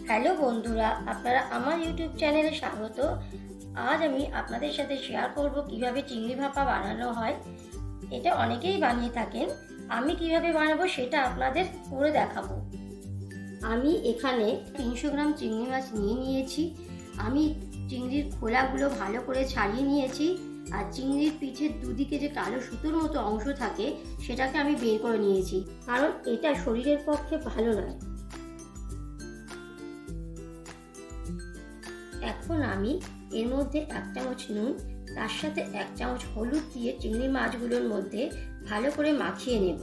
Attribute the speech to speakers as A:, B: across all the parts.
A: Hello বন্ধুরা, আপনারা আমার ইউটিউব চ্যানেলে স্বাগত। আজ আমি আপনাদের সাথে শেয়ার করব কিভাবে চিংড়ি ভাপা বানানো হয়। এটা অনেকেই বানিয়ে থাকেন, আমি কিভাবে বানাবো সেটা আপনাদের করে দেখাবো। আমি এখানে 300 গ্রাম চিংড়ি মাছ নিয়েছি। আমি চিংড়ির খোলাগুলো ভালো করে ছাড়িয়ে নিয়েছি, আর চিংড়ির পিঠের দুদিকে যে কালো সুতোর মতো অংশ থাকে সেটাকে আমি বের করে নিয়েছি, কারণ এটা শরীরের পক্ষে ভালো নয়। এখন আমি এর মধ্যে 1 চামচ নুন, তার সাথে 1 চামচ হলুদ দিয়ে চিংড়ি মাছগুলোর মধ্যে ভালো করে মাখিয়ে নেব।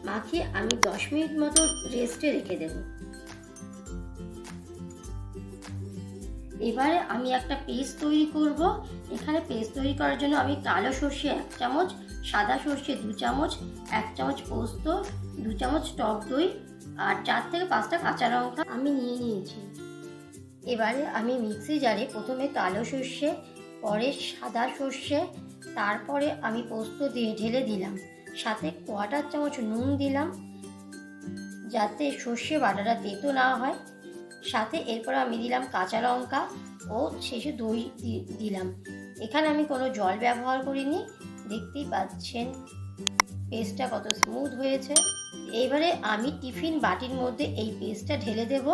A: মাখিয়ে আমি 10 মিনিট মতো রেস্টে রেখে দেব। এবারে আমি একটা পেস্ট তৈরি করব। এখানে পেস্ট তৈরি করার জন্য আমি কালো সর্ষে 1 চামচ, সাদা সর্ষে 2 চামচ, 1 চামচ পোস্ত, 2 চামচ টক দই আর 4 থেকে 5টা কাঁচা লঙ্কা আমি নিয়েছি। এবারে আমি মিক্সি জারে প্রথমে কালো সর্ষে, পরে সাদা সর্ষে, তারপরে আমি পোস্ত দিয়ে ঢেলে দিলাম। সাথে 1/4 চামচ নুন দিলাম যাতে সর্ষে বাটাটা তেতো না হয়। সাথে এরপর আমি দিলাম কাঁচা লঙ্কা ও শেষে দই দিলাম। এখানে আমি কোনো জল ব্যবহার করিনি, দেখতেই পাচ্ছেন পেস্টটা কত স্মুথ হয়েছে। এবারে আমি টিফিন বাটির মধ্যে এই পেস্টটা ঢেলে দেব।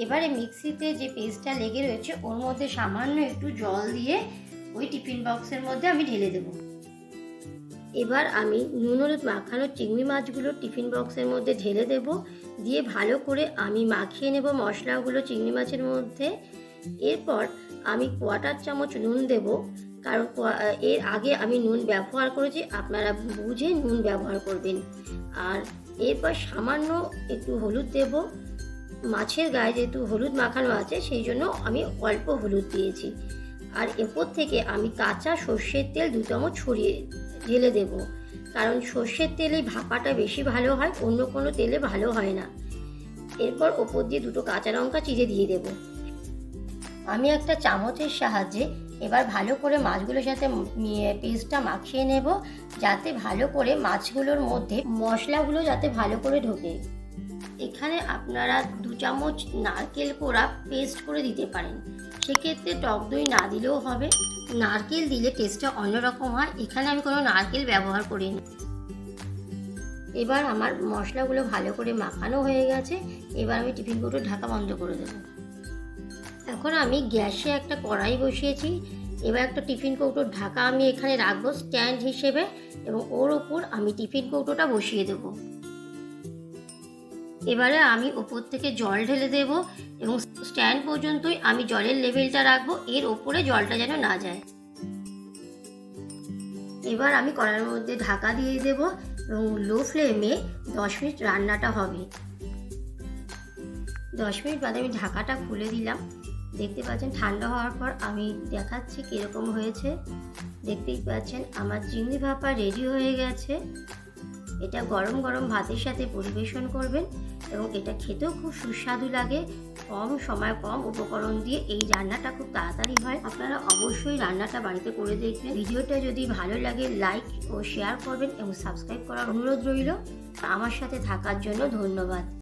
A: এবারে মিক্সিতে যে পেস্টটা লেগে রয়েছে ওর মধ্যে সামান্য একটু জল দিয়ে ওই টিফিন বক্সের মধ্যে আমি ঢেলে দেব। এবার আমি নুন হলুদ মাখানো চিংড়ি মাছগুলো টিফিন বক্সের মধ্যে ঢেলে দেব। দিয়ে ভালো করে আমি মাখিয়ে নেব মশলাগুলো চিংড়ি মাছের মধ্যে। এরপর আমি 1/4 চামচ নুন দেব, কারণ এর আগে আমি নুন ব্যবহার করেছি, আপনারা বুঝে নুন ব্যবহার করবেন। আর এরপর সামান্য একটু হলুদ দেব। মাছের গায়ে যেহেতু হলুদ মাখানো আছে সেই জন্য আমি অল্প হলুদ দিয়েছি। আর এরপর থেকে আমি কাঁচা সর্ষের তেল 2 চামচ ছড়িয়ে ঢেলে দেব, কারণ সর্ষের তেলে ভাপাটা বেশি ভালো হয়, অন্য কোনো তেলে ভালো হয় না। এরপর ওপর দিয়ে 2টো কাঁচা লঙ্কা চিড়ে দিয়ে দেব। আমি একটা চামচের সাহায্যে এবার ভালো করে মাছগুলোর সাথে পেস্টটা মাখিয়ে নেব, যাতে ভালো করে মাছগুলোর মধ্যে মশলাগুলো যাতে ভালো করে ঢোকে। এখানে আপনারা 2 চামচ নারকেল কোড়া পেস্ট করে দিতে পারেন, সেক্ষেত্রে টক দই না দিলেও হবে। নারকেল দিলে টেস্টটা অন্যরকম হয়, এখানে আমি কোনো নারকেল ব্যবহার করিনি। এবার আমার মশলাগুলো ভালো করে মাখানো হয়ে গেছে। এবার আমি টিফিন কৌটোর ঢাকা বন্ধ করে দেব। এখন আমি গ্যাসে একটা কড়াই বসিয়েছি। এবার একটা টিফিন কৌটোর ঢাকা আমি এখানে রাখবো স্ট্যান্ড হিসেবে, এবং ওর ওপর আমি টিফিন কৌটোটা বসিয়ে দেবো। এবারে আমি ওপর থেকে জল ঢেলে দেব, এবং স্ট্যান্ড পর্যন্তই আমি জলের লেভেলটা রাখবো, এর ওপরে জলটা যেন না যায়। এবার আমি কড়াইয়ের মধ্যে ঢাকা দিয়ে দেব, এবং লো ফ্লেমে 10 মিনিট রান্নাটা হবে। 10 মিনিট বাদে আমি ঢাকাটা খুলে দিলাম। দেখতে পাচ্ছেন ঠান্ডা হওয়ার পর আমি দেখাচ্ছি কীরকম হয়েছে। দেখতেই পাচ্ছেন আমার চিংড়ি ভাপা রেডি হয়ে গেছে। এটা গরম গরম ভাতের সাথে পরিবেশন করবেন, এবং এটা খেতেও খুব সুস্বাদু লাগে। কম সময় কম উপকরণ দিয়ে এই রান্নাটা খুব তাড়াতাড়ি হয়। আপনারা অবশ্যই রান্নাটা বাড়িতে করে দেখবেন। ভিডিওটা যদি ভালো লাগে লাইক ও শেয়ার করবেন, এবং সাবস্ক্রাইব করার অনুরোধ রইল। আমার সাথে থাকার জন্য ধন্যবাদ।